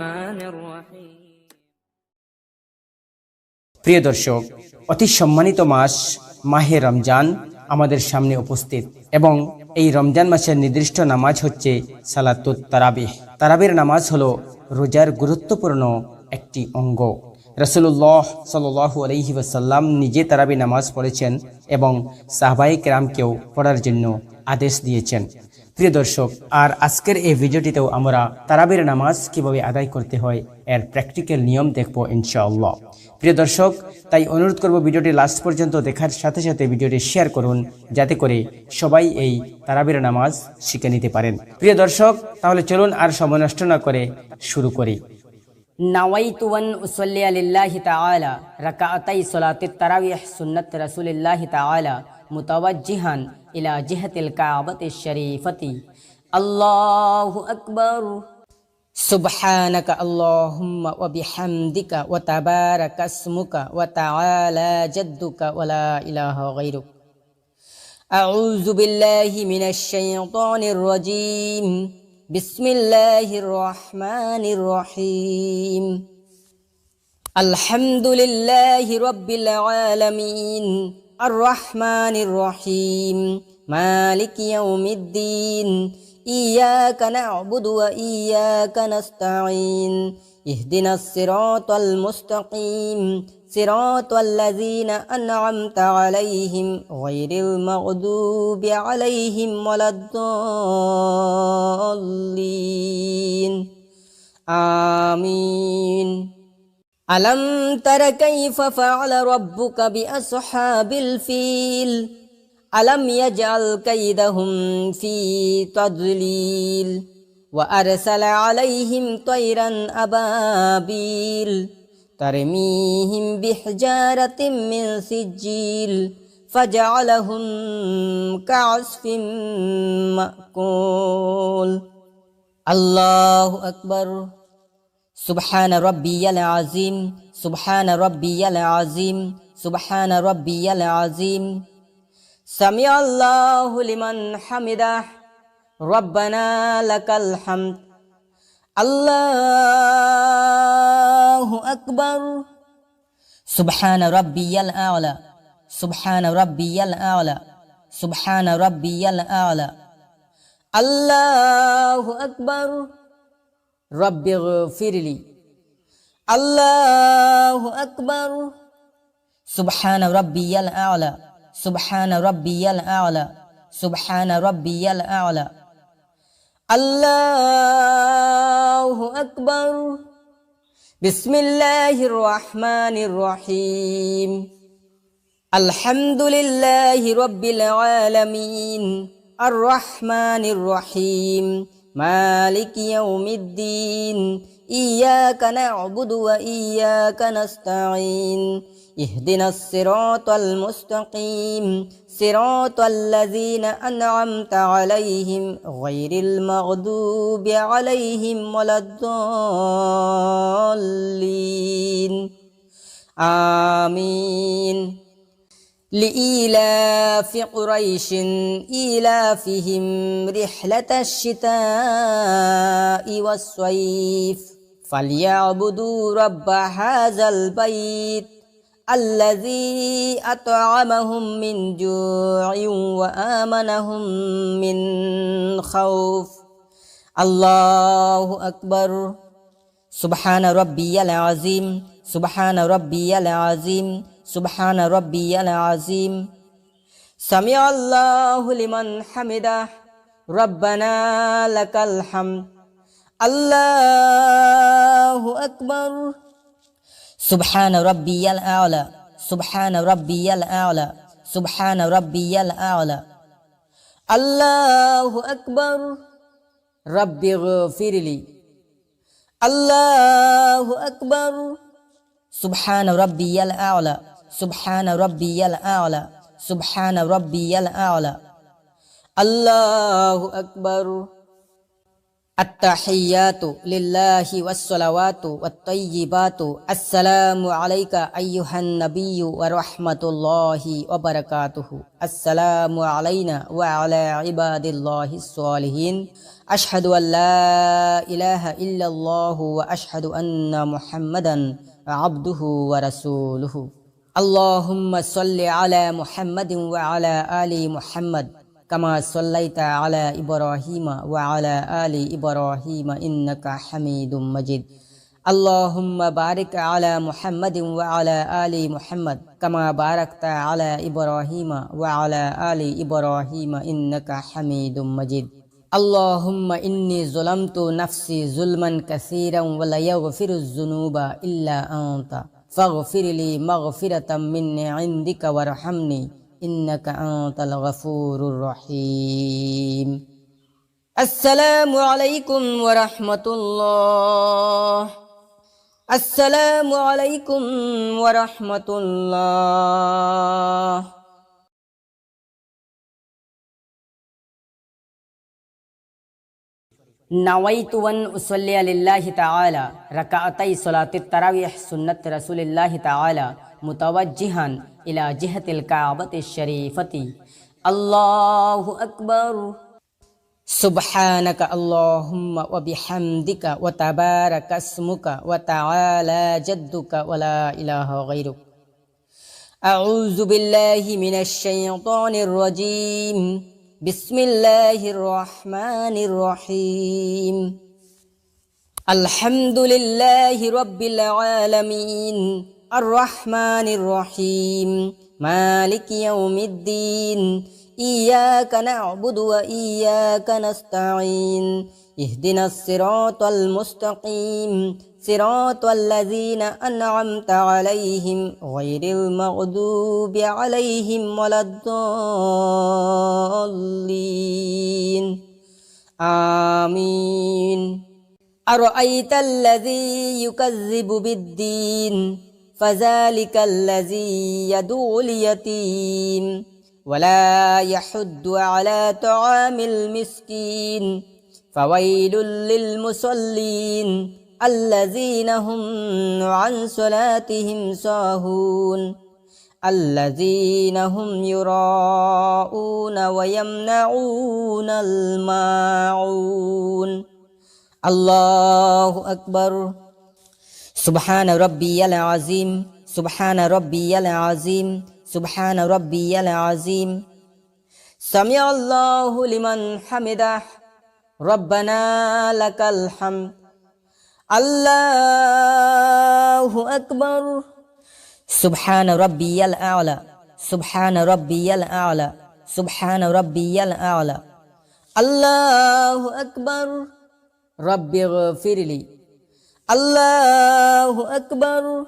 الرحمن الرحيم প্রিয় দর্শক, অতি সম্মানিত মাস মাহে রমজান আমাদের সামনে উপস্থিত এবং এই রমজান মাসের নির্দিষ্ট নামাজ হচ্ছে সালাতুত তারাবিহ। তারাবির নামাজ হলো রোজার গুরুত্বপূর্ণ একটি অঙ্গ। রাসূলুল্লাহ সাল্লাল্লাহু আলাইহি ওয়াসাল্লাম নিজে তারাবি নামাজ পড়েছেন এবং সাহাবায়ে কেরামকেও পড়ার জন্য আদেশ দিয়েছেন। প্রিয় দর্শক, আর আজকের এই ভিডিওটিতেও আমরা তারাবির নামাজ কিভাবে আদায় করতে হয় এর প্র্যাকটিক্যাল নিয়ম দেখব ইনশাআল্লাহ। প্রিয় দর্শক, তাই অনুরোধ করব ভিডিওটি লাস্ট পর্যন্ত দেখার সাথে সাথে ভিডিওটি শেয়ার করুন, যাতে করে সবাই এই তারাবির নামাজ শিখে নিতে পারেন। প্রিয় দর্শক, তাহলে চলুন আর সময় নষ্ট না করে শুরু করি। নাওয়াইতু আন উসাল্লি লিল্লাহি তাআলা রাকাআতাই সালাতিত তারাবিহ সুন্নাত রাসূলিল্লাহি তাআলা মুতাওয়াজ্জিহান ইলা জিহাতিল কাবাতিশ শরীফাতি। আল্লাহু আকবার। সুবহানাকা আল্লাহুম্মা ওয়া বিহামদিকা ওয়া তাবারাকা ইসমুকা ওয়া তাআলা জাদ্দুকা ওয়া লা ইলাহা গায়রুক। আউযু বিল্লাহি মিনাশ শাইতানির রাজীম। বিসমিল্লাহির রহমানির রহিম। আলহামদুলিল্লাহি রাব্বিল আলামিন আর রহমানির রহিম মালিকি ইয়াউমিদ্দিন ইয়্যাকা না'বুদু ওয়া ইয়্যাকা নাস্তাঈন ইহদিনাস সিরাতাল মুস্তাকিম সিরাতাল লাযীনা আন'আমতা আলাইহিম গায়রিল মাগদুবি আলাইহিম ওয়ালাদ-দাল্লিন। আমিন। আলম তারা কাইফা ফাআলা রাব্বুকা বিআসহাবিল ফিল আলম ইয়াজআল কাইদাহুম ফি তাদলিল ওয়া আরসালা আলাইহিম তায়রান আবাবিল তারমিহিম বিহিজারাতিম মিন সিজিল ফাজআলাহুম কা'আসফিম মা'কুল। আল্লাহু আকবার। সুবহান রাব্বিয়াল আযীম সুবহান রাব্বিয়াল আযীম সুবহান রাব্বিয়াল আযীম। সামিআল্লাহু লিমান হামিদাহ রব্বানা লাকাল হামদ। আল্লাহু আকবার। সুবহান রাব্বিয়াল আ'লা সুবহান রাব্বিয়াল আ'লা সুবহান রাব্বিয়াল আ'লা। আল্লাহু আকবার। রব্বিগফিরলি। আল্লাহু আকবার। সুবহান রাব্বিয়াল আ'লা সুবহান রাব্বিয়াল আ'লা সুবহান রাব্বিয়াল আ'লা। আল্লাহু আকবার। বিসমিল্লাহির রহমানির রহিম। আলহামদুলিল্লাহি রাব্বিল আলামিন আর রহমানির রহিম মালিকি ইয়াউমিদ্দিন ইয়্যাকা না'বুদু ওয়া ইয়্যাকা নাস্তাঈন ইহদিনাস সিরাতাল মুস্তাকিম সিরাতাল লাযীনা আন'আমতা আলাইহিম গায়রিল মাগদুবি আলাইহিম ওয়ালাদ-দাল্লিন। আমিন। لإيلاف قريش إيلافهم رحلة الشتاء والصيف فليعبدوا رب هذا البيت الذي أطعمهم من جوع وآمنهم من خوف. الله أكبر. سبحان ربي العظيم سبحان ربي العظيم সুবহান রাব্বিয়াল আযীম। সামিআল্লাহু লিমান হামিদাহ রব্বানা লাকাল হামদ। আল্লাহু আকবার। সুবহান রাব্বিয়াল আ'লা সুবহান রাব্বিয়াল আ'লা সুবহান রাব্বিয়াল আ'লা। আল্লাহু আকবার। রব্বিগফিরলি। আল্লাহু আকবার। সুবহান রাব্বিয়াল আ'লা সুবহান রাব্বিয়াল আ'লা সুবহান রাব্বিয়াল আ'লা। আল্লাহু আকবার। আত-তাহিয়াতু লিল্লাহি ওয়াস-সালাওয়াতু ওয়াত-তাইয়্যিবাতু আসসালামু আলাইকা আইয়ুহান নাবিয়্যু ওয়া রাহমাতুল্লাহি ওয়া বারাকাতুহু। আসসালামু আলাইনা ওয়া আলা ইবাদিল্লাহিস সালিহিন। أشهد أن لا إله إلا الله وأشهد أن محمدا عبده ورسوله اللهم صل على محمد وعلى آل محمد كما صليت على إبراهيم وعلى آل إبراهيم إنك حميد مجيد اللهم بارك على محمد وعلى آل محمد كما باركت على إبراهيم وعلى آل إبراهيم إنك حميد مجيد اللهم إني ظلمت نفسي ظلما كثيرا ولا يغفر الذنوب إلا أنت فاغفر لي مغفرة من عندك وارحمني إنك أنت الغفور الرحيم السلام عليكم ورحمة الله السلام عليكم ورحمة الله نويت أن أصلي لله تعالى ركعتي صلاة التراويح سنة رسول الله تعالى متوجها إلى جهة الكعبة الشريفة الله أكبر سبحانك اللهم وبحمدك وتبارك اسمك وتعالى جدك ولا إله غيرك أعوذ بالله من الشيطان الرجيم بسم الله الرحمن الرحيم الحمد لله رب العالمين الرحمن الرحيم مالك يوم الدين إياك نعبد وإياك نستعين اهدنا الصراط المستقيم صراط الذين أنعمت عليهم غير المغضوب عليهم ولا الضالين آمين أرأيت الذي يكذب بالدين فذلك الذي يدعو اليتيم ولا يحض على طعام المسكين فويل للمصلين الذين هم عن صلاتهم ساهون الذين هم يراءون ويمنعون الماعون الله أكبر سبحان ربي العظيم سبحان ربي العظيم سبحان ربي العظيم سمع الله لمن حمده ربنا لك الحمد الله أكبر سبحان ربي الأعلى سبحان ربي الأعلى سبحان ربي الأعلى الله أكبر رب اغفر لي الله أكبر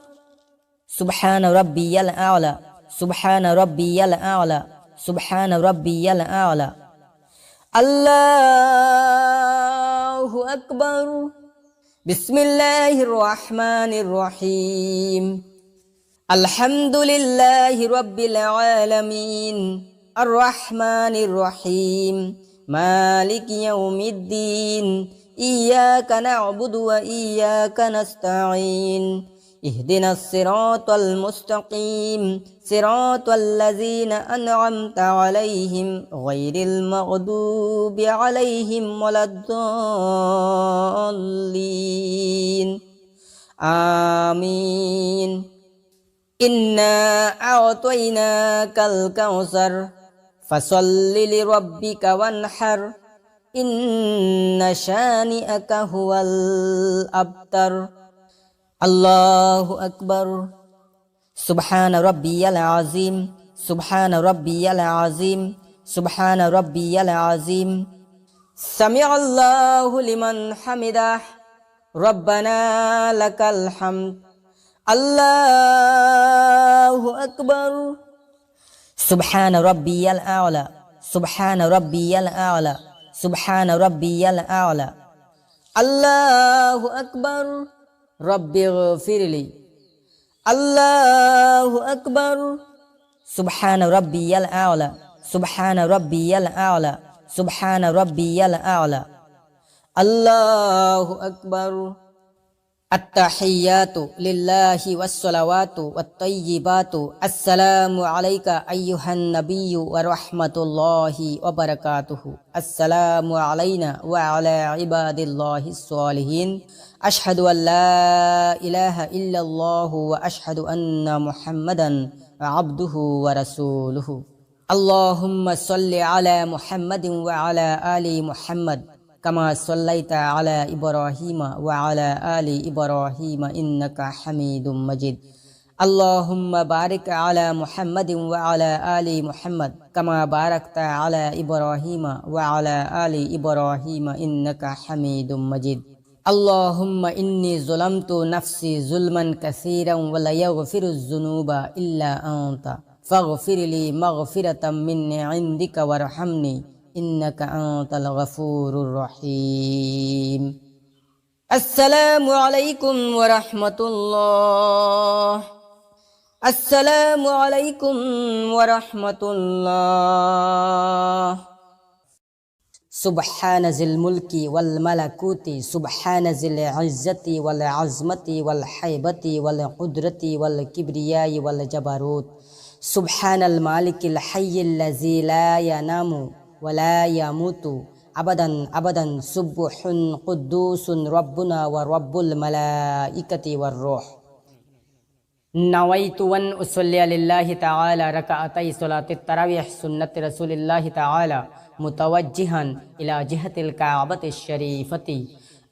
سبحان ربي الأعلى سبحان ربي الأعلى سبحان ربي الأعلى الله أكبر بسم الله الرحمن الرحيم الحمد لله رب العالمين الرحمن الرحيم مالك يوم الدين إياك نعبد وإياك نستعين اهدنا الصراط المستقيم صراط الذين أنعمت عليهم غير المغضوب عليهم ولا الضالين آمين إنا أعطيناك الكوثر فصل لربك وانحر إن شانئك هو الأبتر الله أكبر سبحان ربي العظيم سبحان ربي العظيم سبحان ربي العظيم سمع الله لمن حمده ربنا لك الحمد الله أكبر سبحان ربي الأعلى سبحان ربي الأعلى سبحان ربي الأعلى الله أكبر رب اغفر لي الله أكبر سبحان ربي الأعلى سبحان ربي الأعلى سبحان ربي الأعلى الله أكبر التحيات لله والصلوات والطيبات السلام عليك أيها النبي ورحمة الله وبركاته السلام علينا وعلى عباد الله الصالحين أشهد أن لا إله إلا الله وأشهد أن محمدا عبده ورسوله اللهم صل على محمد وعلى آل محمد كما صليت على إبراهيم وعلى آل إبراهيم إنك حميد مجيد اللهم بارك على محمد وعلى آل محمد كما باركت على إبراهيم وعلى آل إبراهيم إنك حميد مجيد اللهم إني ظلمت نفسي ظلما كثيرا ولا يغفر الذنوب إلا أنت فاغفر لي مغفرة من عندك وارحمني إنك أنت الغفور الرحيم السلام عليكم ورحمة الله السلام عليكم ورحمة الله سبحان ذي الملك والملكوت سبحان ذي العزة والعظمة والحيبة والقدرة والكبرياء والجبروت سبحان المالك الحي الذي لا ينام ولا يموت أبدا أبدا سبح قدوس ربنا ورب الملائكة والروح نويت أن أصلي لله تعالى ركعتي صلاة التراويح سنة رسول الله تعالى متوجها إلى جهة الكعبة الشريفة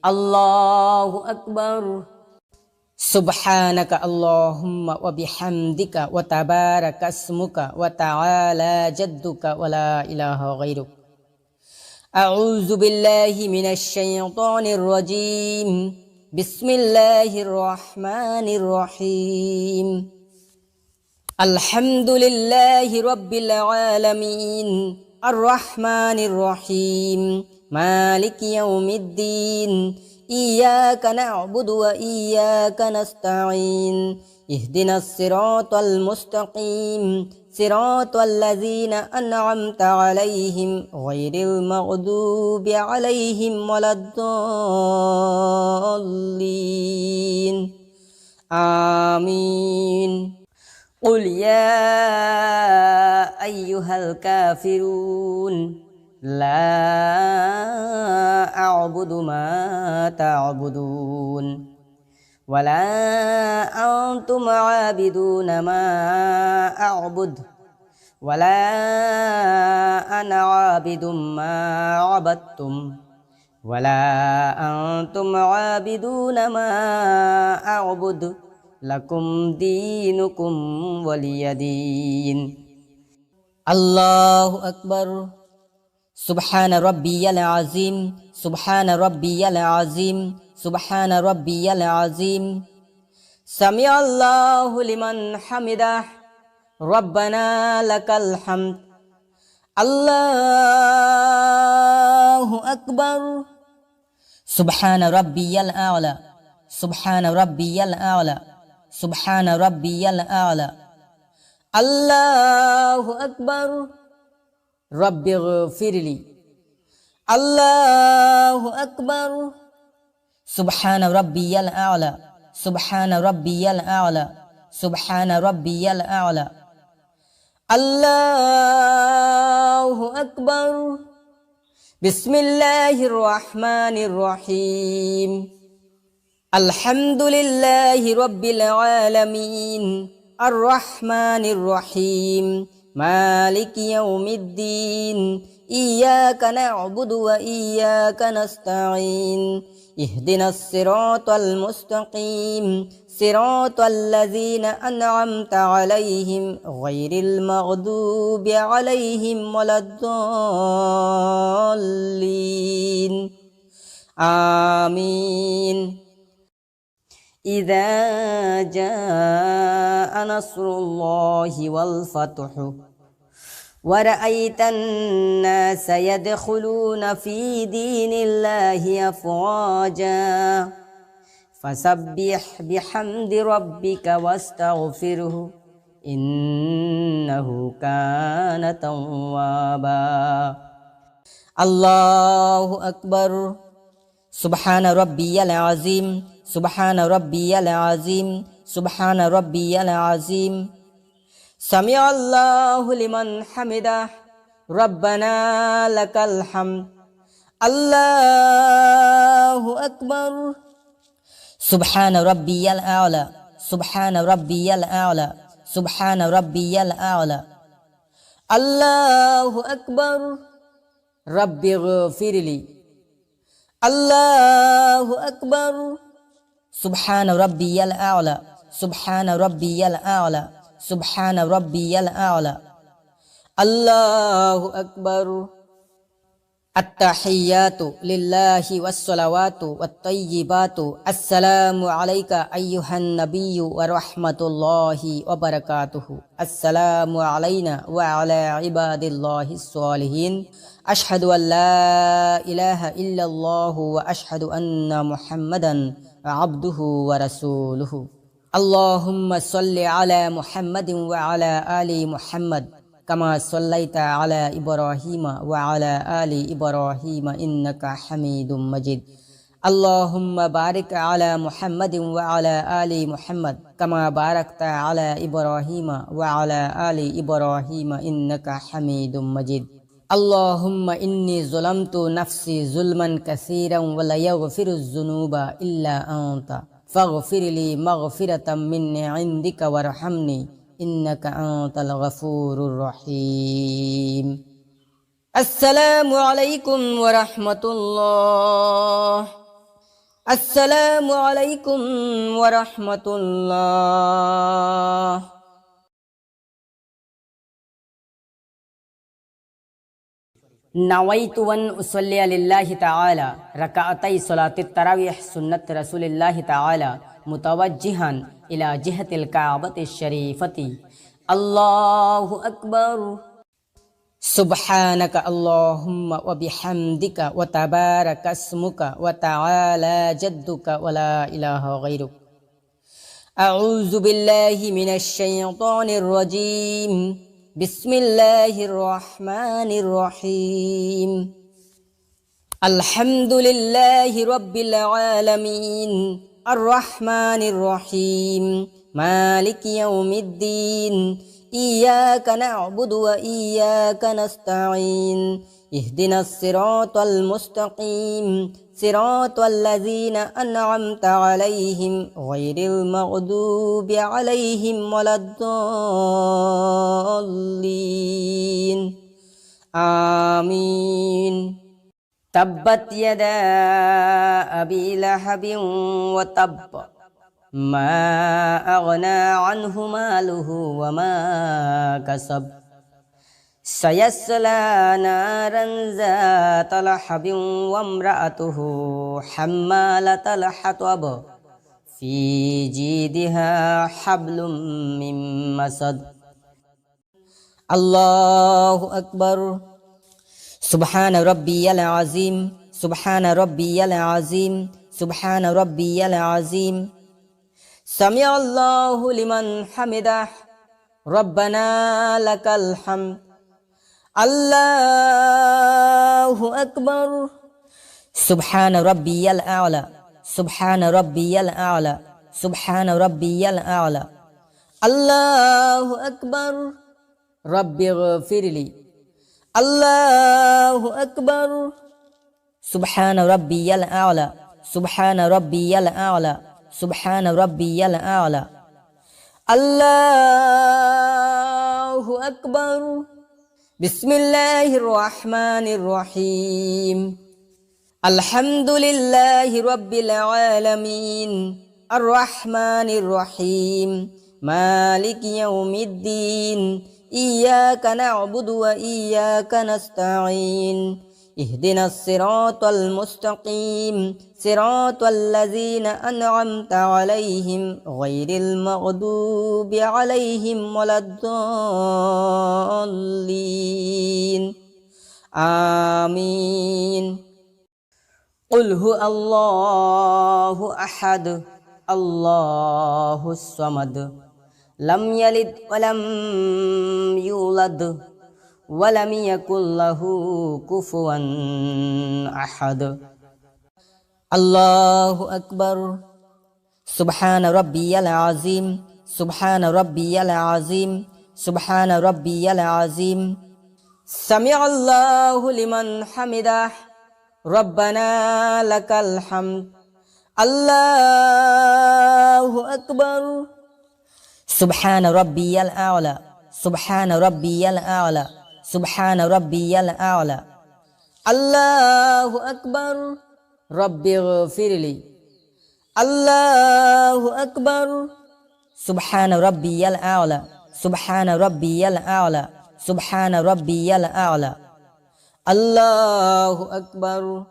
الله أكبر سبحانك اللهم وبحمدك وتبارك اسمك وتعالى جدك ولا إله غيرك أعوذ بالله من الشيطان الرجيم بسم الله الرحمن الرحيم الحمد لله رب العالمين الرحمن الرحيم مالك يوم الدين إياك نعبد وإياك نستعين اهدنا الصراط المستقيم صراط الذين أنعمت عليهم غير المغضوب عليهم ولا الضالين آمين قل يا أيها الكافرون لا أعبد ما تعبدون ولا أنتم عابدون ما أعبد ولا أنا عابد ما عبدتم ولا أنتم عابدون ما أعبد لكم دينكم ولي دين الله أكبر سبحان ربي العظيم سبحان ربي العظيم سبحان ربي العظيم سمع الله لمن حمده ربنا لك الحمد الله أكبر سبحان ربي الأعلى سبحان ربي الأعلى سبحان ربي الأعلى الله أكبر رب اغفر لي الله أكبر سبحان ربي الأعلى سبحان ربي الأعلى سبحان ربي الأعلى الله أكبر بسم الله الرحمن الرحيم الحمد لله رب العالمين الرحمن الرحيم مالك يوم الدين إياك نعبد وإياك نستعين اهدنا الصراط المستقيم صراط الذين أنعمت عليهم غير المغضوب عليهم ولا الضالين آمين إذا جاء نصر الله والفتح ورأيت الناس يدخلون في دين الله أفواجا فسبح بحمد ربك واستغفره إنه كان توابا الله أكبر سبحان ربي العظيم سبحان ربي العظيم سبحان ربي العظيم سمع الله لمن حمده ربنا لك الحمد الله أكبر سبحان ربي الأعلى سبحان ربي الأعلى سبحان ربي الأعلى الله أكبر رب اغفر لي الله أكبر سبحان ربي الأعلى سبحان ربي الأعلى سبحان ربي الأعلى الله أكبر التحيات لله والصلوات والطيبات السلام عليك أيها النبي ورحمة الله وبركاته السلام علينا وعلى عباد الله الصالحين أشهد أن لا إله إلا الله وأشهد أن محمدا عبده ورسوله اللهم صل على محمد وعلى آل محمد كما صليت على إبراهيم وعلى آل إبراهيم إنك حميد مجيد اللهم بارك على محمد وعلى آل محمد كما باركت على إبراهيم وعلى آل إبراهيم إنك حميد مجيد اللهم إني ظلمت نفسي ظلما كثيرا ولا يغفر الذنوب إلا أنت فاغفر لي مغفرة من عندك وارحمني إنك أنت الغفور الرحيم السلام عليكم ورحمة الله السلام عليكم ورحمة الله نويت أن أصلي لله تعالى ركعتي صلاة التراويح سنة رسول الله تعالى متوجها إلى جهة الكعبة الشريفة الله أكبر سبحانك اللهم وبحمدك وتبارك اسمك وتعالى جدك ولا إله غيرك أعوذ بالله من الشيطان الرجيم بسم الله الرحمن الرحيم الحمد لله رب العالمين الرحمن الرحيم مالك يوم الدين إياك نعبد وإياك نستعين اهدنا الصراط المستقيم صراط الذين أنعمت عليهم غير المغضوب عليهم ولا الضالين آمين تبت يدا أبي لهب وتب ما أغنى عنه ماله وما كسب سيصلى نارا ذات لهب وامرأته حمالة الحطب في جيدها حبل من مسد الله أكبر سبحان ربي العظيم سبحان ربي العظيم سبحان ربي العظيم سمع الله لمن حمده ربنا لك الحمد الله أكبر سبحان ربي الأعلى سبحان ربي الأعلى سبحان ربي الأعلى الله أكبر رب اغفر لي الله أكبر سبحان ربي الأعلى سبحان ربي الأعلى سبحان ربي الأعلى الله أكبر بسم الله الرحمن الرحيم الحمد لله رب العالمين الرحمن الرحيم مالك يوم الدين إياك نعبد وإياك نستعين اهدنا الصراط المستقيم صراط الذين أنعمت عليهم غير المغضوب عليهم ولا الضالين آمين قل هو الله أحد الله الصمد لم يلد ولم يولد ولم يكن له كفوا أحد الله أكبر سبحان ربي العظيم سبحان ربي العظيم سبحان ربي العظيم سمع الله لمن حمده ربنا لك الحمد الله أكبر سبحان ربي الأعلى سبحان ربي الأعلى سبحان ربي الأعلى الله أكبر رب اغفر لي الله أكبر سبحان ربي الأعلى سبحان ربي الأعلى سبحان ربي الأعلى الله أكبر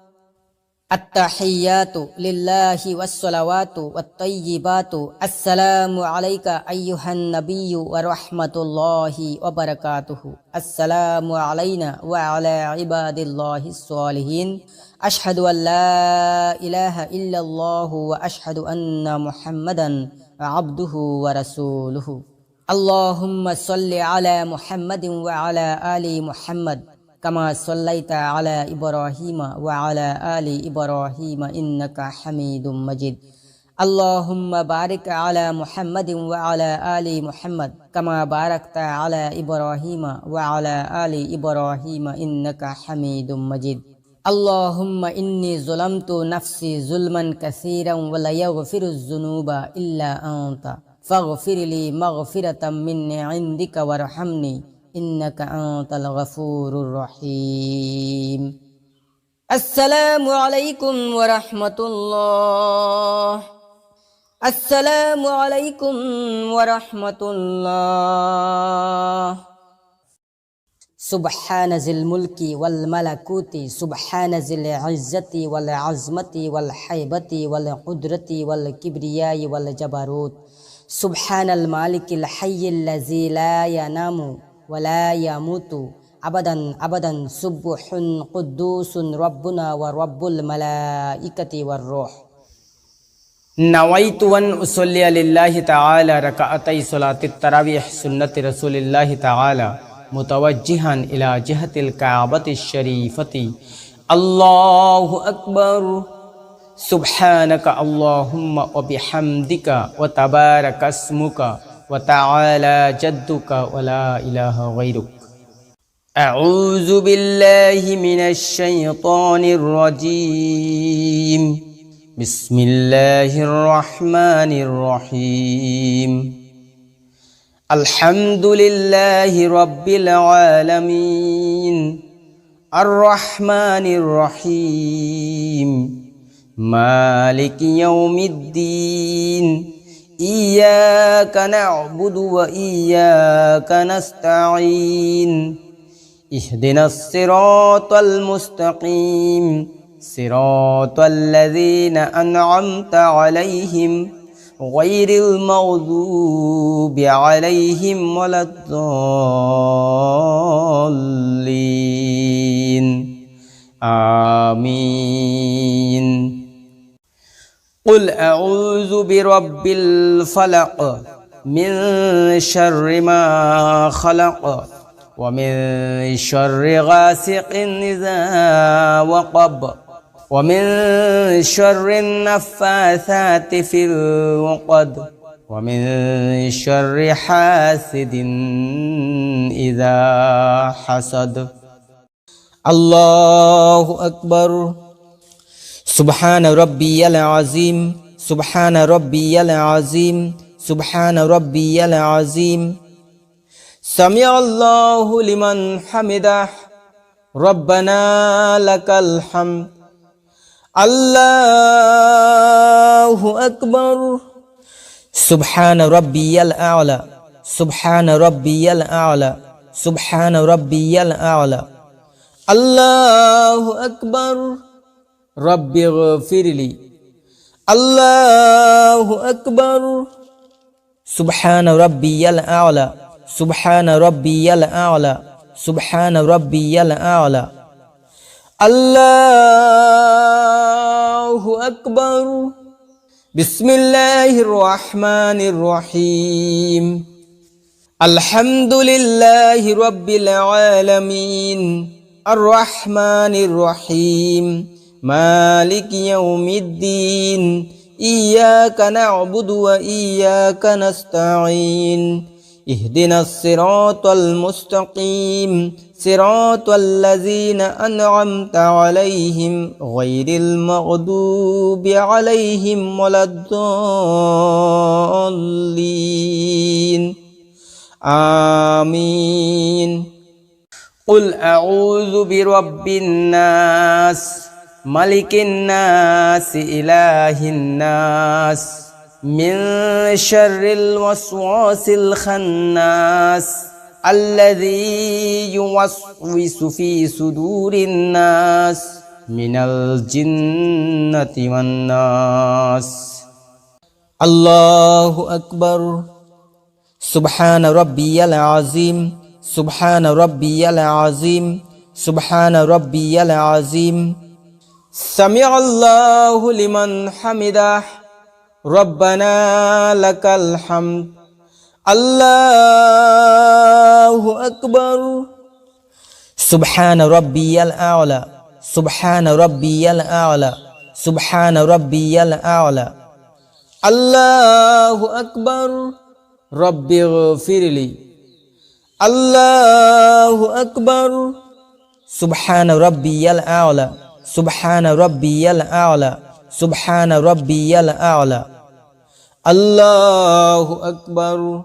التحيات لله والصلوات والطيبات السلام عليك أيها النبي ورحمة الله وبركاته السلام علينا وعلى عباد الله الصالحين أشهد أن لا إله إلا الله وأشهد أن محمدا عبده ورسوله اللهم صل على محمد وعلى آل محمد كما صليت على إبراهيم وعلى آل إبراهيم إنك حميد مجيد اللهم بارك على محمد وعلى آل محمد كما باركت على إبراهيم وعلى آل إبراهيم إنك حميد مجيد اللهم إني ظلمت نفسي ظلما كثيرا ولا يغفر الذنوب إلا أنت فاغفر لي مغفرة من عندك وارحمني إنك أنت الغفور الرحيم السلام عليكم ورحمة الله السلام عليكم ورحمة الله سبحان ذي الملك والملكوت سبحان ذي العزة والعظمة والحيبة والقدرة والكبرياء والجبروت سبحان المالك الحي الذي لا ينام ولا يموت أبدا أبدا سبح قدوس ربنا ورب الملائكة والروح نويت أن أصلي لله تعالى ركعتي صلاة التراويح سنة رسول الله تعالى متوجها إلى جهة الكعبة الشريفة الله أكبر سبحانك اللهم وبحمدك وتبارك اسمك وتعالى جدك ولا إله غيرك أعوذ بالله من الشيطان الرجيم بسم الله الرحمن الرحيم الحمد لله رب العالمين الرحمن الرحيم مالك يوم الدين إياك نعبد وإياك نستعين اهدنا الصراط المستقيم صراط الذين أنعمت عليهم غير المغضوب عليهم ولا الضالين آمين قل أعوذ برب الفلق من شر ما خلق ومن شر غاسق إذا وقب ومن شر النفاثات في العقد ومن شر حاسد إذا حسد الله أكبر سبحان ربي العظيم سبحان ربي العظيم سبحان ربي العظيم سمع الله لمن حمده ربنا لك الحمد الله أكبر سبحان ربي الأعلى سبحان ربي الأعلى سبحان ربي الأعلى الله أكبر رب اغفر لي الله أكبر سبحان ربي الأعلى سبحان ربي الأعلى سبحان ربي الأعلى الله أكبر بسم الله الرحمن الرحيم الحمد لله رب العالمين الرحمن الرحيم مالك يوم الدين إياك نعبد وإياك نستعين اهدنا الصراط المستقيم صراط الذين أنعمت عليهم غير المغضوب عليهم ولا الضالين آمين قل أعوذ برب الناس ملك الناس إله الناس من شر الوسواس الخناس الذي يوسوس في صدور الناس من الجنة والناس الله أكبر سبحان ربي العظيم سبحان ربي العظيم سبحان ربي العظيم سمع الله لمن حمده ربنا لك الحمد الله أكبر سبحان ربي الأعلى سبحان ربي الأعلى سبحان ربي الأعلى الله أكبر رب اغفر لي الله أكبر سبحان ربي الأعلى سبحان ربي الأعلى سبحان ربي الأعلى الله أكبر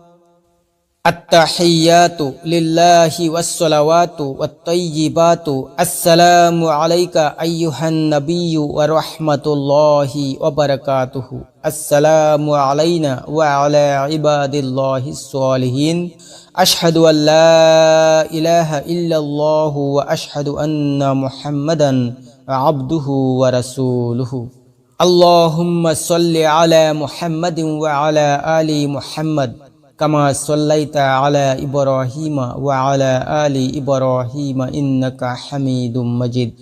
التحيات لله والصلوات والطيبات السلام عليك أيها النبي ورحمة الله وبركاته السلام علينا وعلى عباد الله الصالحين أشهد أن لا إله إلا الله وأشهد أن محمدا عبده ورسوله اللهم صل على محمد وعلى آل محمد كما صليت على إبراهيم وعلى آل إبراهيم إنك حميد مجيد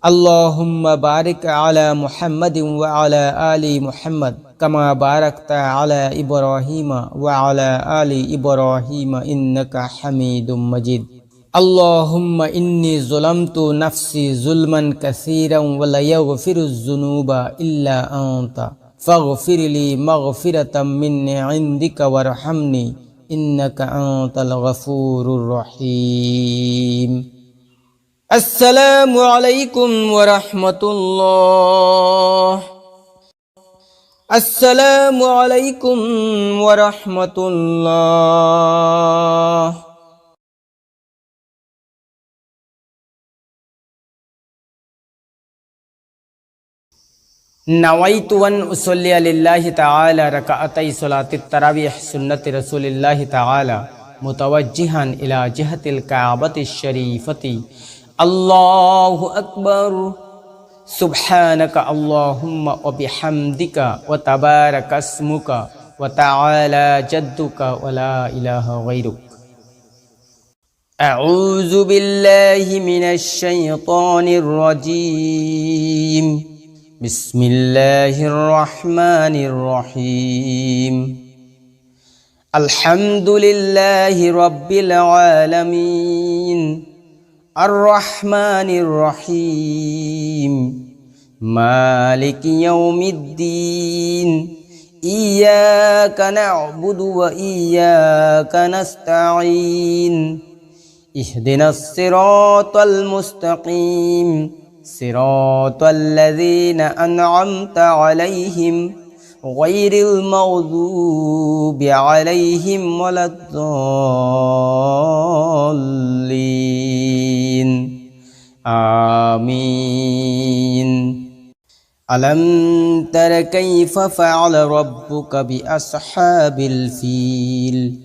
اللهم بارك على محمد وعلى آل محمد كما باركت على إبراهيم وعلى آل إبراهيم إنك حميد مجيد اللهم إني ظلمت نفسي ظلما كثيرا ولا يغفر الذنوب إلا أنت فاغفر لي مغفرة من عندك وارحمني إنك أنت الغفور الرحيم السلام عليكم ورحمة الله السلام عليكم ورحمة الله نويت أن أصلي لله تعالى ركعتي صلاة التراويح سنة رسول الله تعالى متوجها إلى جهة الكعبة الشريفة الله أكبر سبحانك اللهم وبحمدك وتبارك اسمك وتعالى جدك ولا إله غيرك أعوذ بالله من الشيطان الرجيم بسم الله الرحمن الرحيم الحمد لله رب العالمين الرحمن الرحيم مالك يوم الدين إياك نعبد وإياك نستعين اهدنا الصراط المستقيم صراط الذين أنعمت عليهم غير المغضوب عليهم ولا الضالين آمين ألم تر كيف فعل ربك بأصحاب الفيل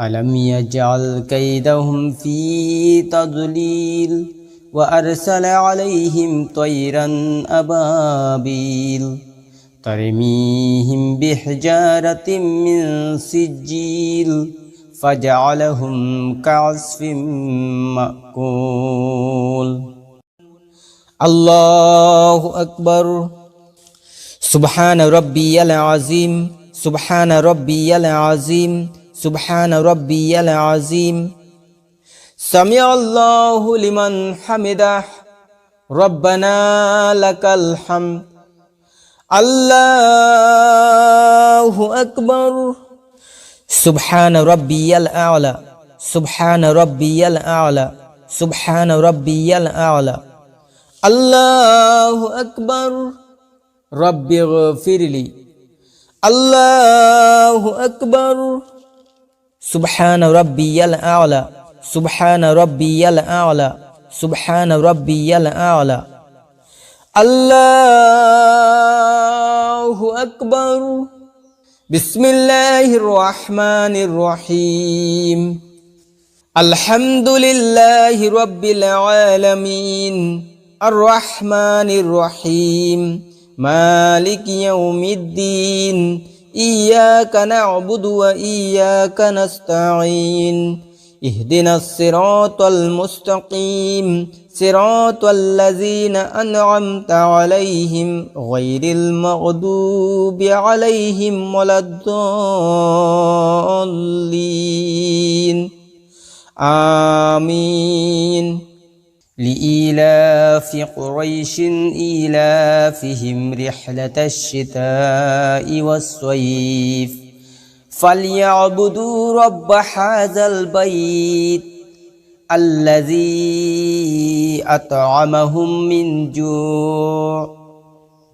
ألم يجعل كيدهم في تضليل وأرسل عليهم طيرا أبابيل ترميهم بحجارة من سجيل فجعلهم كعصف مأكول الله أكبر سبحان ربي العظيم سبحان ربي العظيم سبحان ربي العظيم سمع الله لمن حمده ربنا لك الحمد আল্লাহু আকবার। সুবহান রাব্বিয়াল আ'লা, সুবহান রাব্বিয়াল আ'লা, সুবহান রাব্বিয়াল আ'লা। আল্লাহু আকবার। রব্বিগফিরলি। আল্লাহু আকবার। সুবহান রাব্বিয়াল আ'লা, সুবহান রাব্বিয়াল আ'লা, সুবহান রাব্বিয়াল আ'লা। আল্লাহু আকবার। বিসমিল্লাহির রহমানির রহিম। আলহামদুলিল্লাহি রাব্বিল আলামিন, আর রহমানির রহিম, মালিকি ইয়াউমিদ্দিন, ইয়াকা না'বুদু ওয়া ইয়াকা নাস্তাঈন, ইহদিনাস সিরাতাল মুস্তাকিম, সিরাতাল লাযীনা আন'আমতা আলাইহিম গায়রিল মাগদুবি আলাইহিম ওয়ালাদ-দাল্লিন। আমিন। لإيلاف قريش إيلافهم رحلة الشتاء والصيف فليعبدوا رب هذا البيت الذي أطعمهم من جوع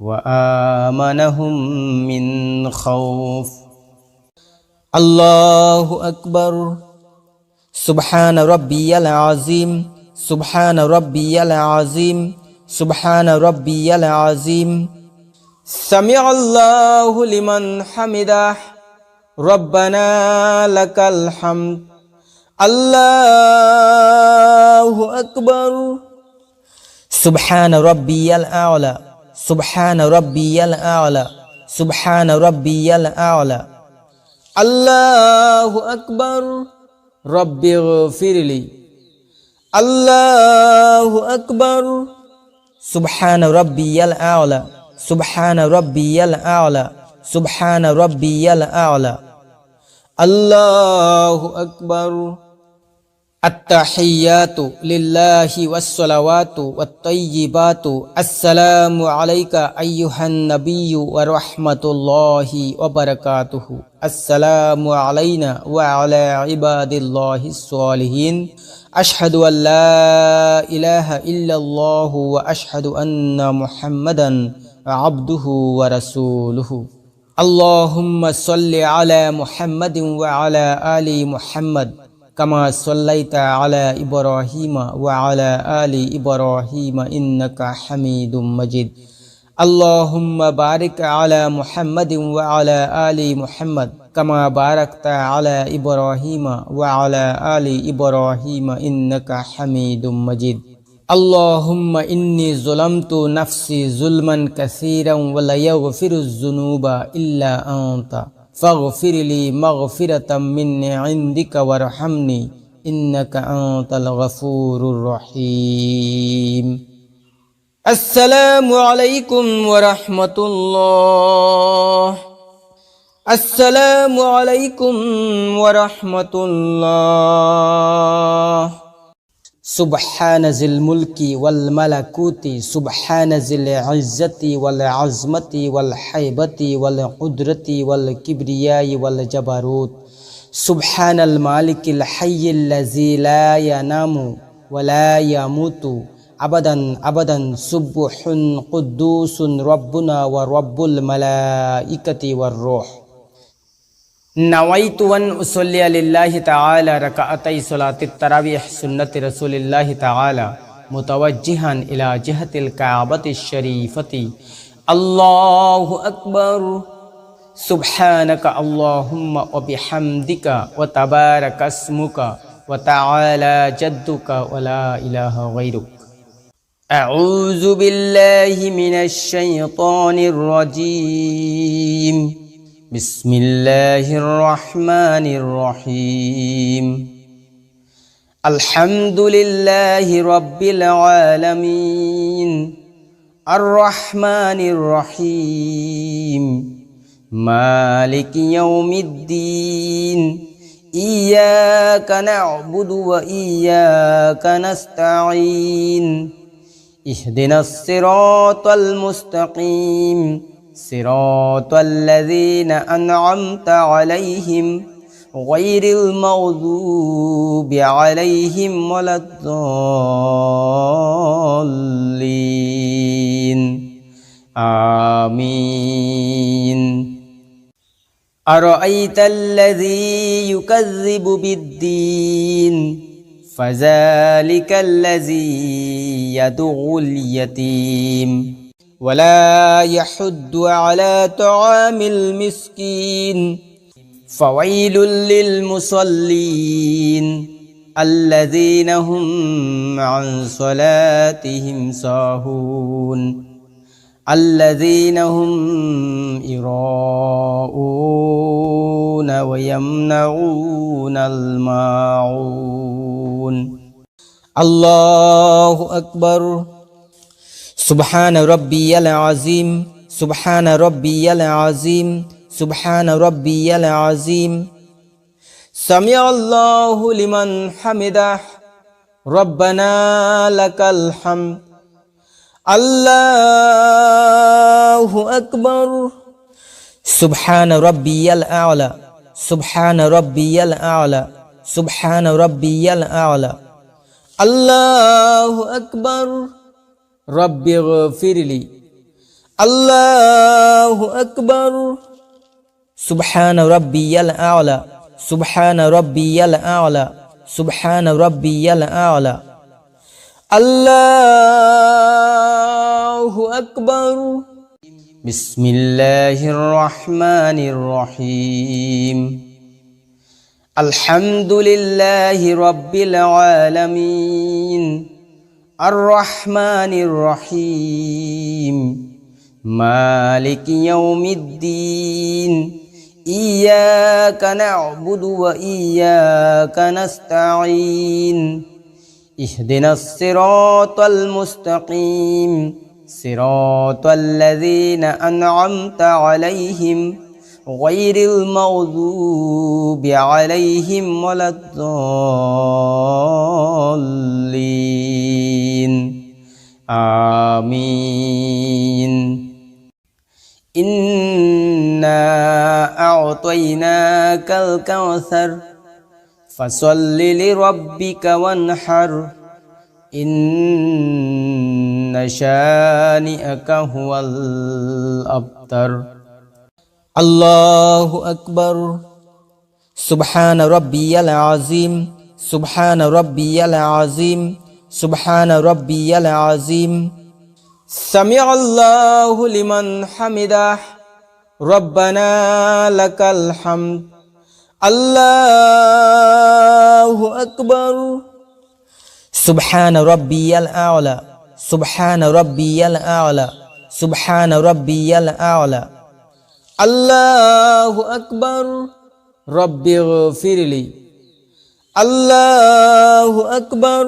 وآمنهم من خوف. الله أكبر. سبحان ربي العظيم، سبحان ربي العظيم، سبحان ربي العظيم. سمع الله لمن حمده، ربنا لك الحمد. الله أكبر. سبحان ربي الأعلى، سبحان ربي الأعلى، سبحان ربي الأعلى. الله أكبر. رب اغفر لي. الله أكبر. سبحان ربي الأعلى، سبحان ربي الأعلى، سبحان ربي الأعلى. الله أكبر. التحيات لله والصلوات والطيبات. السلام عليك أيها النبي ورحمة الله وبركاته. السلام علينا وعلى عباد الله الصالحين. أشهد أن لا إله إلا الله وأشهد أن محمدا عبده ورسوله. اللهم صل على محمد وعلى آل محمد كما صليت على إبراهيم وعلى آل إبراهيم إنك حميد مجيد. اللهم بارك على محمد وعلى آل محمد كما باركت على إبراهيم وعلى آل إبراهيم إنك حميد مجيد. اللهم إني ظلمت نفسي ظلما كثيرا ولا يغفر الذنوب إلا أنت فاغفر لي مغفرة من عندك وارحمني إنك أنت الغفور الرحيم. السلام عليكم ورحمة الله. السلام عليكم ورحمة الله. سبحان ذي الملك والملكوت، سبحان ذي العزة والعظمة والحيبة والقدرة والكبرياء والجبروت. سبحان المالك الحي الذي لا ينام ولا يموت أبدا أبدا. سبح قدوس ربنا ورب الملائكة والروح. نويت أن أصلي لله تعالى ركعتي صلاة التراويح سنة رسول الله تعالى متوجها إلى جهة الكعبة الشريفة. الله أكبر. سبحانك اللهم وبحمدك وتبارك اسمك وتعالى جدك ولا إله غيرك. أعوذ بالله من الشيطان الرجيم. بسم الله الرحمن الرحيم. الحمد لله رب العالمين، الرحمن الرحيم، مالك يوم الدين. إياك نعبد وإياك نستعين. اهدنا الصراط المستقيم، صراط الذين أنعمت عليهم غير المغضوب عليهم ولا الضالين آمين أرأيت الذي يكذب بالدين فذلك الذي يدعو اليتيم ولا يحض على طعام المسكين فويل للمصلين الذين هم عن صلاتهم ساهون الذين هم يراءون ويمنعون الماعون الله أكبر سبحان ربي العظيم سبحان ربي العظيم سبحان ربي العظيم سمع الله لمن حمده ربنا لك الحمد الله أكبر سبحان ربي الأعلى سبحان ربي الأعلى سبحان ربي الأعلى الله أكبر رب اغفر لي الله أكبر سبحان ربي الأعلى سبحان ربي الأعلى سبحان ربي الأعلى الله أكبر بسم الله الرحمن الرحيم الحمد لله رب العالمين الرحمن الرحيم مالك يوم الدين إياك نعبد وإياك نستعين اهدنا الصراط المستقيم صراط الذين أنعمت عليهم غير المغضوب عليهم ولا الضالين آمين إنا أعطيناك الكوثر فصل لربك وانحر إن شانئك هو الأبتر الله أكبر سبحان ربي العظيم سبحان ربي العظيم سبحان ربي العظيم سمع الله لمن حمده ربنا لك الحمد الله أكبر سبحان ربي الأعلى سبحان ربي الأعلى سبحان ربي الأعلى الله أكبر رب اغفر لي الله أكبر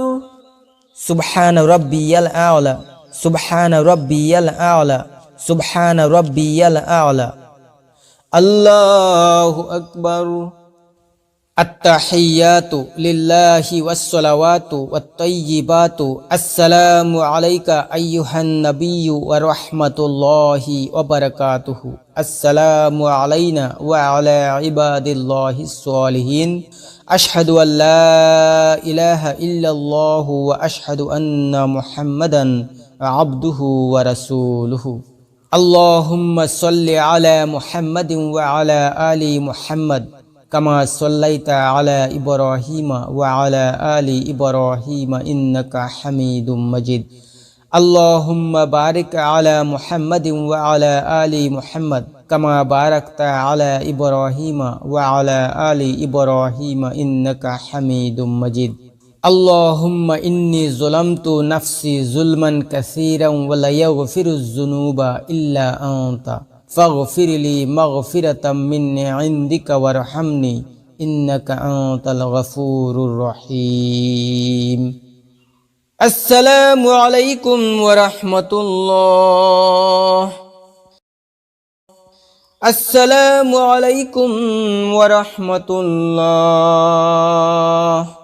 سبحان ربي الأعلى سبحان ربي الأعلى سبحان ربي الأعلى الله أكبر التحيات لله والصلوات والطيبات السلام عليك أيها النبي ورحمة الله وبركاته السلام علينا وعلى عباد الله الصالحين أشهد أن لا إله إلا الله وأشهد أن محمدا عبده ورسوله اللهم صل على محمد وعلى آل محمد كما صليت على إبراهيم وعلى آل إبراهيم إنك حميد مجيد اللهم بارك على محمد وعلى آل محمد كما باركت على إبراهيم وعلى آل إبراهيم إنك حميد مجيد اللهم إني ظلمت نفسي ظلما كثيرا ولا يغفر الذنوب إلا أنت فاغفر لي مغفرة من عندك وارحمني إنك أنت الغفور الرحيم السلام عليكم ورحمة الله السلام عليكم ورحمة الله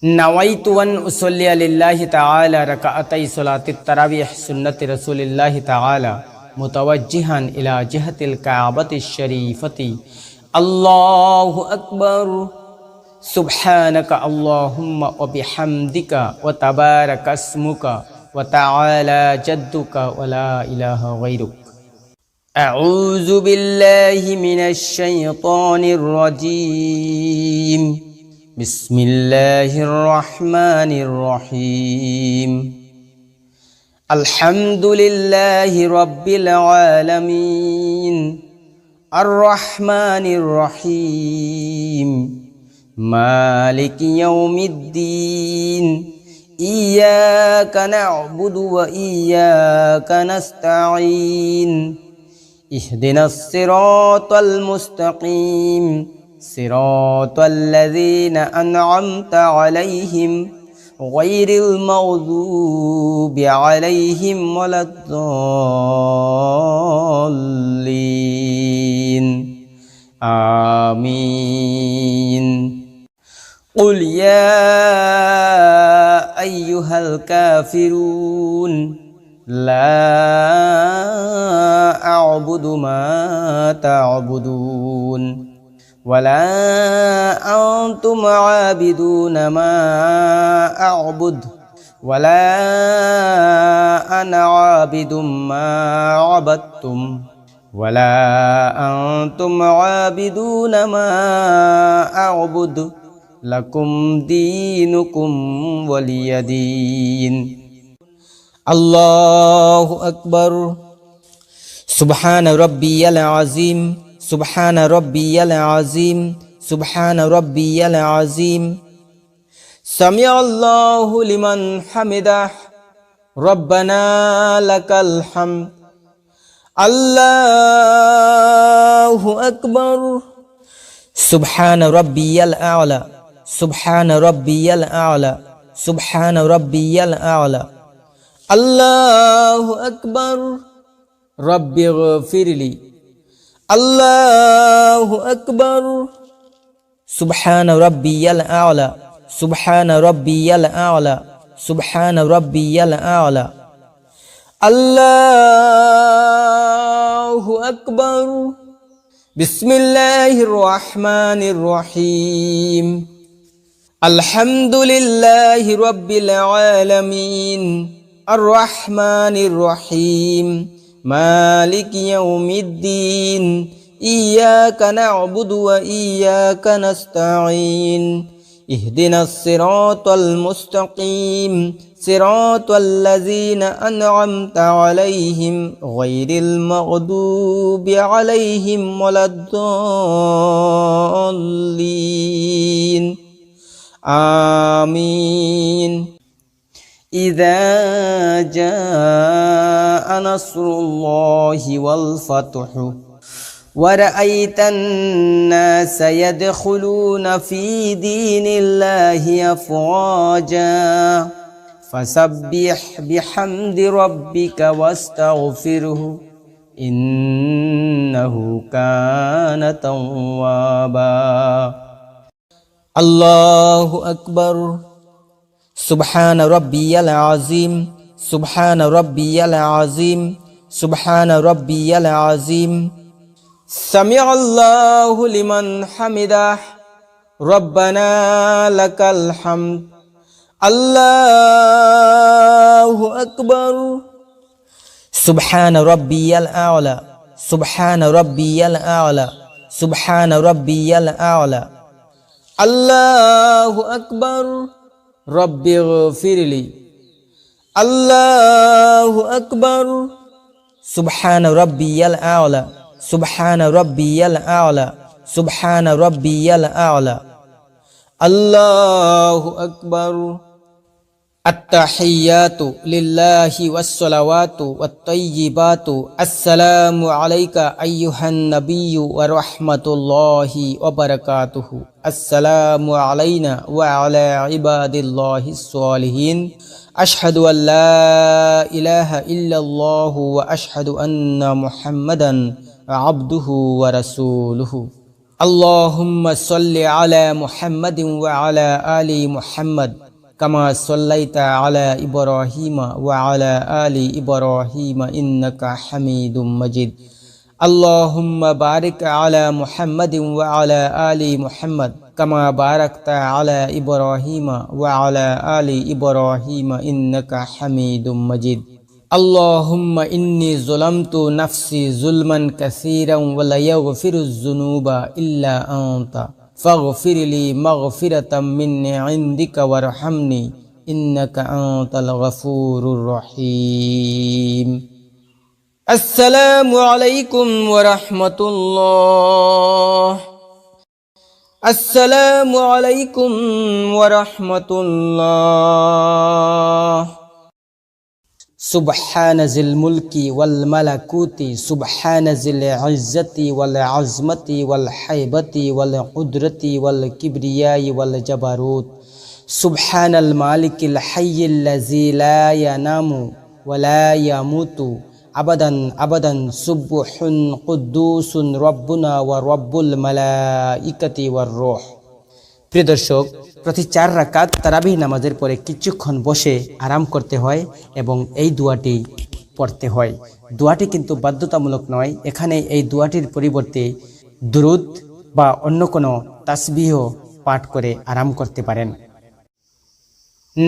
নাওয়াইতু আন উসাল্লিয়া লিল্লাহি তাআলা রাকাআতাই সালাতিত তারাবিহ সুন্নতি রাসূলিল্লাহি তাআলা মুতাওয়াজ্জিহান ইলা জিহাতিল কাবাতিশ শরীফতি। আল্লাহু আকবার। সুবহানাকা আল্লাহুম্মা ওয়া বিহামদিকা ওয়া তাবারাকা ইসমুকা ওয়া তাআলা জাদ্দুকা ওয়া লা ইলাহা গায়রুক। আউযু বিল্লাহি মিনাশ শাইতানির রাজীম। বিসমিল্লাহির রহমানির রহিম। আলহামদুলিল্লাহি রাব্বিল আলামিন আর রহমানির রহিম মালিকি ইয়াউমিদ্দিন ইয়্যাকা না'বুদু ওয়া ইয়্যাকা নাস্তাঈন ইহদিনাস সিরাতাল মুস্তাকিম সিরাতাল লাযীনা আন'আমতা আলাইহিম গায়রিল মাগযুবি আলাইহিম ওয়ালাদ-দাল্লিন। আমিন। قل يا أيها الكافرون لا أعبد ما تعبدون ولا أنتم عابدون ما أعبد ولا أنا عابد ما عبدتم ولا أنتم عابدون ما أعبد لكم دينكم ولي دين। الله أكبر। سبحان ربي العظيم سبحان ربي العظيم سبحان ربي العظيم سمع الله لمن حمده ربنا لك الحمد الله أكبر। سبحان ربي الأعلى سبحان ربي الأعلى سبحان ربي الأعلى الله أكبر। رب اغفر لي الله أكبر। سبحان ربي الأعلى سبحان ربي الأعلى سبحان ربي الأعلى الله أكبر। بسم الله الرحمن الرحيم الحمد لله رب العالمين الرحمن الرحيم مالك يوم الدين إياك نعبد وإياك نستعين اهدنا الصراط المستقيم صراط الذين أنعمت عليهم غير المغضوب عليهم ولا الضالين آمين। إذا جاء نصر الله والفتح ورأيت الناس يدخلون في دين الله أفواجا فسبح بحمد ربك واستغفره إنه كان توابا۔ الله أكبر। سبحان ربي العظيم سبحان ربي العظيم سبحان ربي العظيم سمع الله لمن حمده ربنا لك الحمد الله أكبر۔ سبحان ربي الأعلى سبحان ربي الأعلى سبحان ربي الأعلى الله أكبر। رب اغفر لي الله أكبر। سبحان ربي الأعلى سبحان ربي الأعلى سبحان ربي الأعلى الله أكبر۔ التحيات لله والصلوات والطيبات السلام عليك أيها النبي ورحمة الله وبركاته السلام علينا وعلى عباد الله الصالحين أشهد أن لا إله إلا الله وأشهد أن محمدا عبده ورسوله اللهم صل على محمد وعلى آل محمد كما صليت على إبراهيم وعلى آل إبراهيم إنك حميد مجيد اللهم بارك على محمد وعلى آل محمد كما باركت على إبراهيم وعلى آل إبراهيم إنك حميد مجيد اللهم إني ظلمت نفسي ظلما كثيرا ولا يغفر الذنوب إلا أنت فاغفر لي مغفرة من عندك وارحمني إنك أنت الغفور الرحيم السلام عليكم ورحمة الله السلام عليكم ورحمة الله سبحان ذي الملك والملكوت سبحان ذي العزة والعظمة والحيبة والقدرة والكبرياء والجبروت سبحان المالك الحي الذي لا ينام ولا يموت أبدا أبدا سبح قدوس ربنا ورب الملائكة والروح প্রিয় দর্শক, প্রতি 4 রাকাত তারাবিহ নামাজের পরে কিছুক্ষণ বসে আরাম করতে হয় এবং এই দোয়াটি পড়তে হয়। দোয়াটি কিন্তু বাধ্যতামূলক নয়। এখানে এই দোয়াটির পরিবর্তে দুরুদ বা অন্য কোনো তাসবিহ পাঠ করে আরাম করতে পারেন।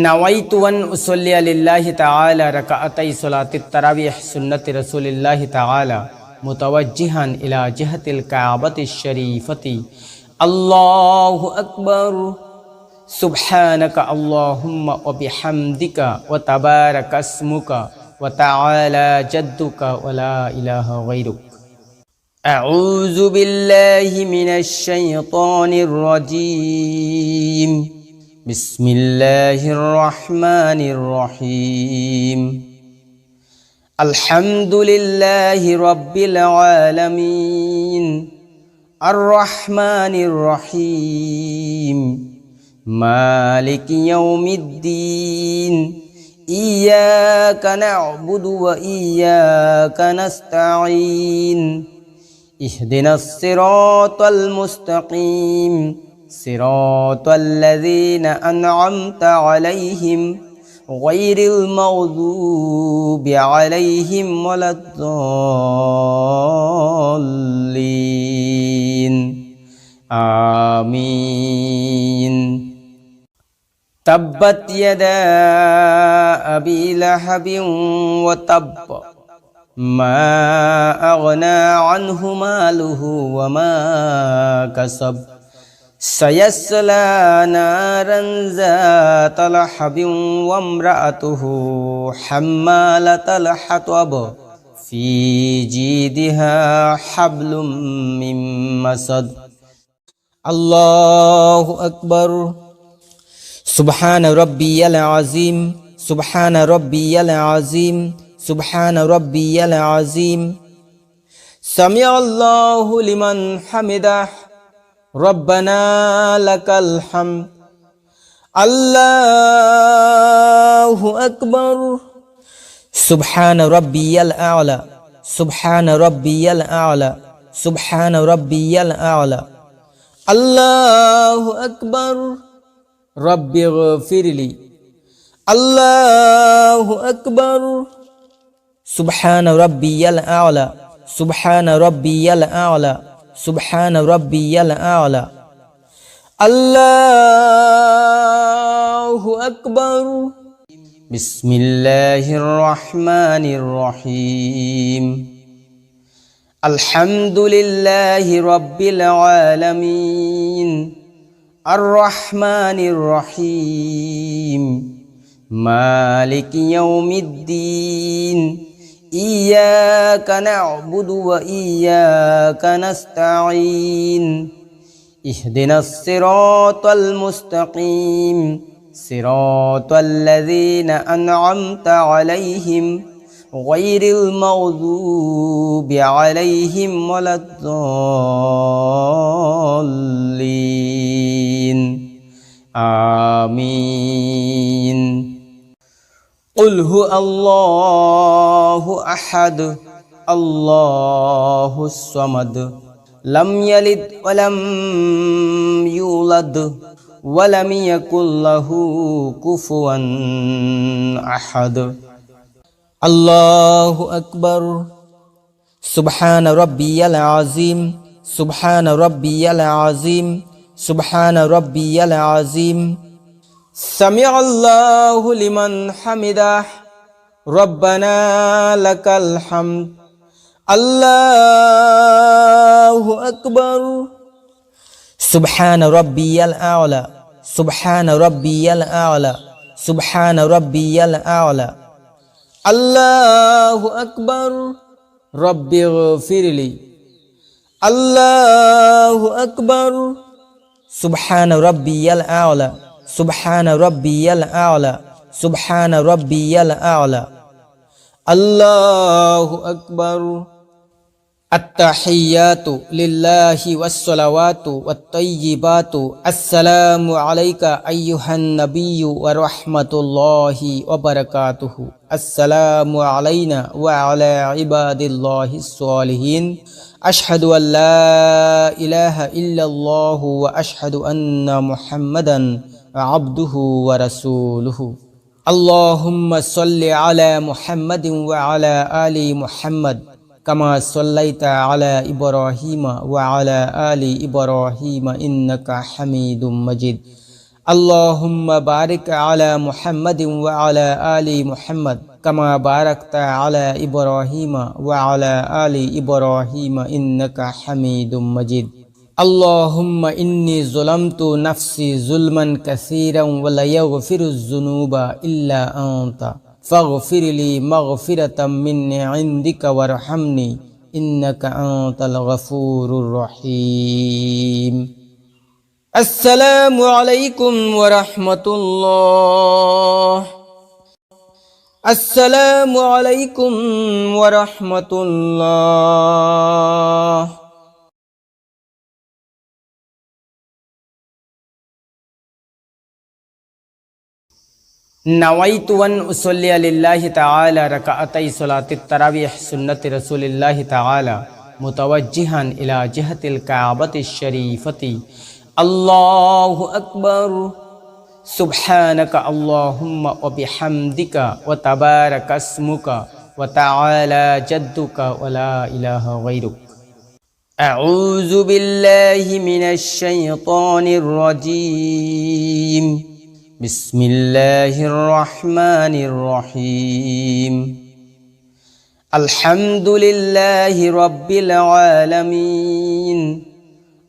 নাওয়াইতু আন উসাল্লি লিল্লাহি তাআলা রাকাআতাই সালাতিত তারাবিহ সুন্নতি রাসূলিল্লাহি তাআলা মুতাওয়াজ্জিহান ইলা জিহাতিল কাবাতিশ শরীফতি আল্লাহু আকবার সুবহানাকা আল্লাহুম্মা ওয়া বিহামদিকা ওয়া তাবারাকা ইসমুকা ওয়া তাআলা জাদ্দুকা ওয়া লা ইলাহা গায়রুক আউযু বিল্লাহি মিনাশ শাইতানির রাজীম বিসমিল্লাহির রহমানির রহিম আলহামদুলিল্লাহি রাব্বিল আলামিন الرحمن الرحيم مالك يوم الدين إياك نعبد وإياك نستعين اهدنا الصراط المستقيم صراط الذين أنعمت عليهم غير المغضوب عليهم ولا الضالين آمين تبت يدا أبي لهب وتب ما أغنى عنه ماله وما كسب سيصلى نارا ذات لهب وامرأته حمالة الحطب في جيدها حبل من مسد الله أكبر سبحان ربي العظيم سبحان ربي العظيم سبحان ربي العظيم سمع الله لمن حمده ربنا لك الحمد الله أكبر سبحان ربي الأعلى سبحان ربي الأعلى سبحان ربي الأعلى الله أكبر رب اغفر لي الله أكبر سبحان ربي الأعلى سبحان ربي الأعلى سبحان ربي الأعلى الله أكبر بسم الله الرحمن الرحيم الحمد لله رب العالمين الرحمن الرحيم مالك يوم الدين إياك نعبد وإياك نستعين اهدنا الصراط المستقيم صراط الذين أنعمت عليهم غير المغضوب عليهم ولا الضالين آمين قل هو الله أحد الله الصمد لم يلد ولم يولد ولم يكن له كفوا أحد الله أكبر سبحان ربي العظيم سبحان ربي العظيم سبحان ربي العظيم سمع الله لمن حمده ربنا لك الحمد الله أكبر سبحان ربي الأعلى سبحان ربي الأعلى سبحان ربي الأعلى الله أكبر رب اغفر لي الله أكبر سبحان ربي الأعلى سبحان ربي الأعلى سبحان ربي الأعلى الله أكبر التحيات لله والصلوات والطيبات السلام عليك أيها النبي ورحمة الله وبركاته السلام علينا وعلى عباد الله الصالحين أشهد أن لا إله إلا الله وأشهد أن محمدا عبده ورسوله اللهم صل على محمد وعلى آل محمد كما صليت على إبراهيم وعلى آل إبراهيم إنك حميد مجيد اللهم بارك على محمد وعلى آل محمد كما باركت على إبراهيم وعلى آل إبراهيم إنك حميد مجيد اللهم إني ظلمت نفسي ظلما كثيرا ولا يغفر الذنوب إلا أنت فاغفر لي مغفرة من عندك وارحمني إنك أنت الغفور الرحيم السلام عليكم ورحمة الله السلام عليكم ورحمة الله نويت أن أصلي لله تعالى ركعتي صلاة التراويح سنة رسول الله تعالى متوجها إلى جهة الكعبة الشريفة الله أكبر سبحانك اللهم وبحمدك وتبارك اسمك وتعالى جدك ولا إله غيرك أعوذ بالله من الشيطان الرجيم بسم الله الرحمن الرحيم الحمد لله رب العالمين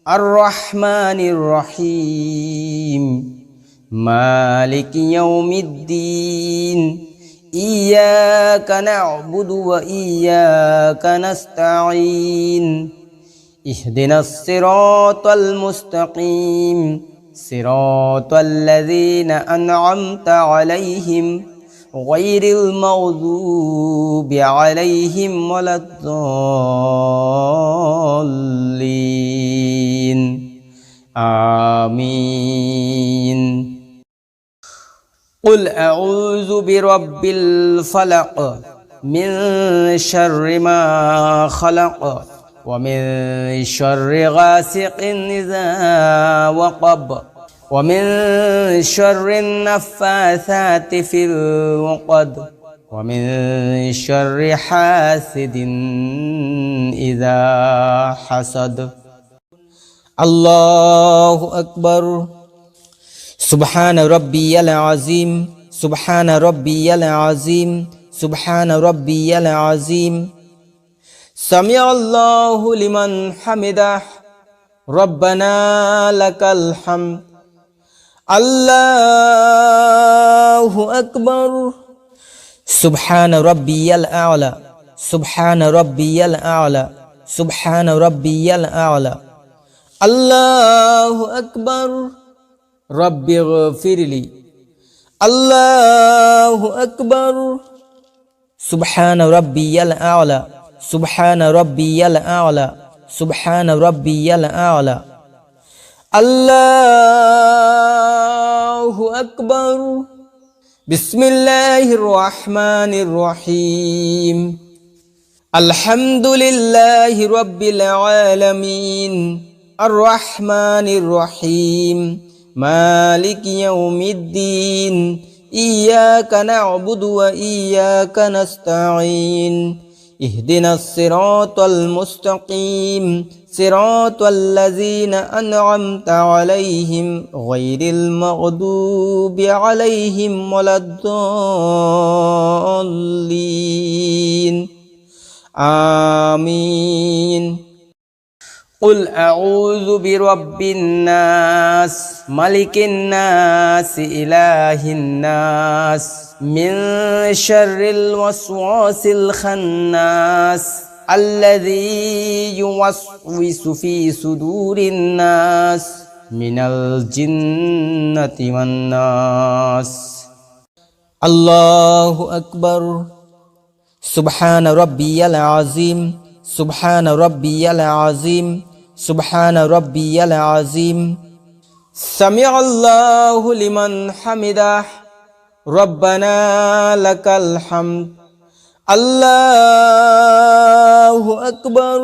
الرحمن الرحيم مالك يوم الدين إياك نعبد وإياك نستعين اهدنا الصراط المستقيم صراط الذين أنعمت عليهم غير المغضوب عليهم ولا الضالين آمين قل أعوذ برب الفلق من شر ما خلق ومن شر غاسق إذا وقب ومن شر النفاثات في العقد ومن شر حاسد إذا حسد الله أكبر سبحان ربي العظيم سبحان ربي العظيم سبحان ربي العظيم سمع الله لمن حمده ربنا لك الحمد الله أكبر سبحان ربي الأعلى سبحان ربي الأعلى سبحان ربي الأعلى الله أكبر رب اغفر لي الله أكبر سبحان ربي الأعلى سبحان ربي الأعلى سبحان ربي الأعلى الله أكبر بسم الله الرحمن الرحيم আলহামদুলিল্লাহি রাব্বিল আলামিন আর রহমানির রহিম মালিকি ইয়াউমিদ্দিন ইয়াকা না'বুদু ওয়া ইয়াকা নাস্তাঈন ইহদিনাস সিরাতাল মুস্তাকিম সিরাতাল লাযীনা আন'আমতা আলাইহিম গায়রিল মাগদুবি আলাইহিম ওয়ালাদ-দাল্লিন آمين. قل أعوذ برب الناس ملك الناس إله الناس من شر الوسواس الخناس الذي يوسوس في صدور الناس من الجنة والناس. الله أكبر. سبحان ربي العظيم سبحان ربي العظيم سبحان ربي العظيم. سمع الله لمن حمده ربنا لك الحمد. الله أكبر.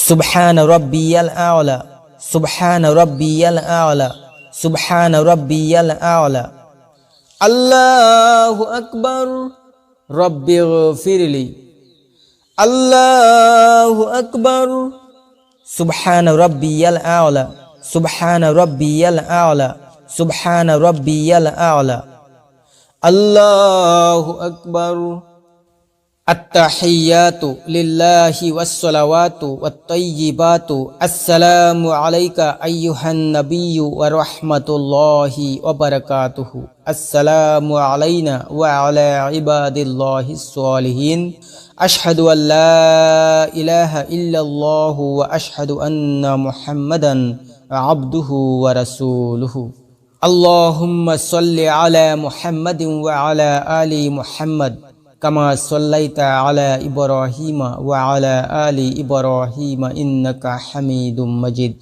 سبحان ربي الأعلى سبحان ربي الأعلى سبحان ربي الأعلى. الله أكبر. رب اغفر لي. الله أكبر. سبحان ربي الأعلى سبحان ربي الأعلى سبحان ربي الأعلى. الله أكبر. التحيات لله والصلوات والطيبات. السلام عليك أيها النبي ورحمة الله وبركاته. السلام علينا وعلى عباد الله الصالحين. أشهد أن لا إله إلا الله وأشهد أن محمدا عبده ورسوله. اللهم صل على محمد وعلى آل محمد كما صليت على إبراهيم وعلى آل إبراهيم إنك حميد مجيد.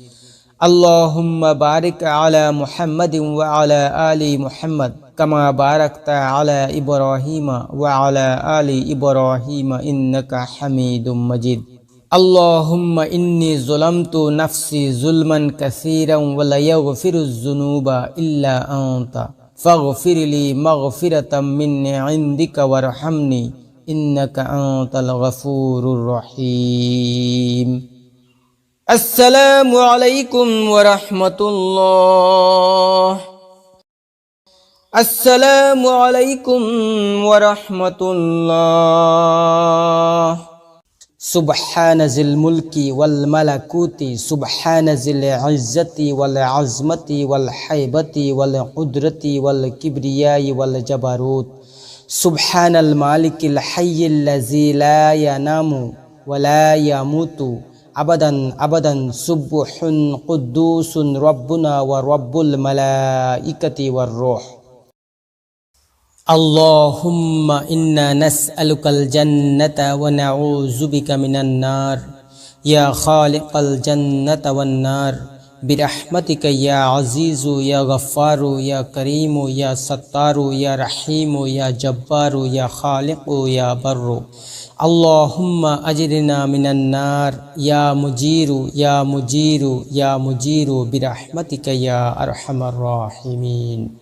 اللهم بارك على محمد وعلى آل محمد كما باركت على إبراهيم وعلى آل إبراهيم إنك حميد مجيد. اللهم إني ظلمت نفسي ظلما كثيرا ولا يغفر الذنوب إلا أنت فاغفر لي مغفرة من عندك وارحمني إنك أنت الغفور الرحيم. السلام عليكم ورحمة الله. السلام عليكم ورحمة الله. سبحان ذي الملك والملكوت سبحان ذي العزة والعظمة والحيبة والقدرة والكبرياء والجبروت. سبحان المالك الحي الذي لا ينام ولا يموت أبدا أبدا. سبح قدوس ربنا ورب الملائكة والروح. اللهم إنا نسألك الجنة ونعوذ بك من النار. يا خالق الجنة والنار برحمتك يا عزيز يا غفار يا كريم يا ستار يا رحيم يا جبار يا خالق يا بر. اللهم أجرنا من النار يا مجير يا مجير يا مجير برحمتك يا أرحم الراحمين.